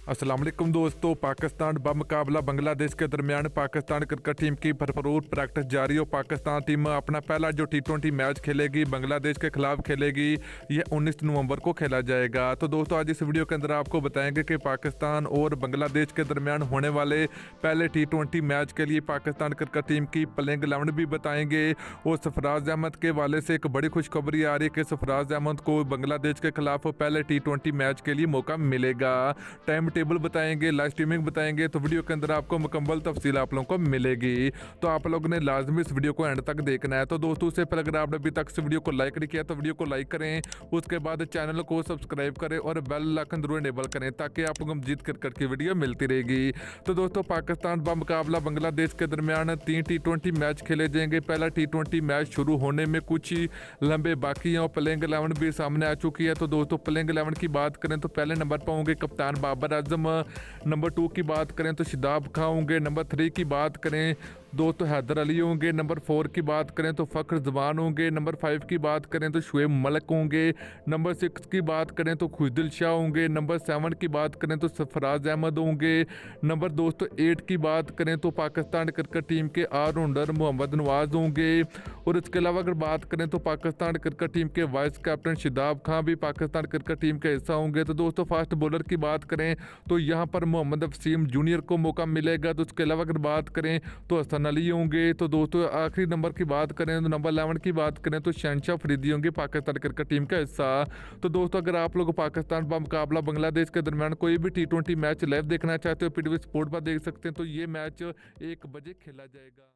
अस्सलाम वालेकुम दोस्तों। पाकिस्तान बमुकाबला बांग्लादेश के दरमियान पाकिस्तान क्रिकेट टीम की भरपूर प्रैक्टिस जारी हो। पाकिस्तान टीम अपना पहला जो T20 मैच खेलेगी बांग्लादेश के खिलाफ खेलेगी, ये 19 नवंबर को खेला जाएगा। तो दोस्तों आज इस वीडियो के अंदर आपको बताएंगे कि पाकिस्तान और बांग्लादेश के दरमियान होने वाले पहले T20 मैच के लिए पाकिस्तान क्रिकेट टीम की प्लेइंग 11 भी बताएंगे। और सरफराज अहमद के वाले से एक बड़ी खुशखबरी आ रही है कि सरफराज अहमद को बांग्लादेश के खिलाफ पहले T20 मैच के लिए मौका मिलेगा। टाइम टेबल बताएंगे, लाइव स्ट्रीमिंग बताएंगे, तो वीडियो के अंदर आपको मुकम्मल तफसील आप लोगों को मिलेगी। तो आप लोगों ने लाजमी इस वीडियो को एंड तक देखना है। तो दोस्तों उससे पहले अगर आपने अभी तक इस वीडियो को लाइक नहीं किया तो वीडियो को लाइक करें, उसके बाद चैनल को सब्सक्राइब करें और बेल आइकन जरूर इनेबल करें ताकि आप लोगों को मजीद क्रिकेट की वीडियो मिलती रहेगी। तो दोस्तों पाकिस्तान बमुकाबला बांग्लादेश के दरमियान 3 T20 मैच खेले जाएंगे। पहला T20 मैच शुरू होने में कुछ ही लंबे बाकी हैं और प्लेइंग 11 भी सामने आ चुकी है। तो दोस्तों प्लेइंग 11 की बात करें तो पहले नंबर पर होंगे कप्तान बाबर आजम, नंबर 2 की बात करें तो शादाब खां होंगे, नंबर 3 की बात करें दोस्तों हैदर अली होंगे, नंबर 4 की बात करें तो फ़ख्र जमान होंगे, नंबर 5 की बात करें तो शुएब मलिक होंगे, नंबर 6 की बात करें तो खुशदिल शाह होंगे, नंबर 7 की बात करें तो सरफराज अहमद होंगे, नंबर दोस्तों 8 की बात करें तो पाकिस्तान क्रिकेट टीम के ऑलराउंडर मोहम्मद नवाज होंगे। और इसके अलावा अगर बात करें तो पाकिस्तान क्रिकेट टीम के वाइस कैप्टन शादाब खां भी पाकिस्तान क्रिकेट टीम का हिस्सा होंगे। तो दोस्तों फास्ट बॉलर की बात करें तो यहाँ पर मोहम्मद वसीम जूनियर को मौका मिलेगा। तो उसके अलावा अगर बात करें तो हसन अली होंगे। तो दोस्तों आखिरी नंबर की बात करें तो नंबर 11 की बात करें तो शहनशाह फरीदी होंगे पाकिस्तान क्रिकेट टीम का हिस्सा। तो दोस्तों अगर आप लोग पाकिस्तान बमुकाबला बांग्लादेश के दरमियान कोई भी T20 मैच लाइव देखना चाहते हो PTV स्पोर्ट पर देख सकते हैं। तो ये मैच 1 बजे खेला जाएगा।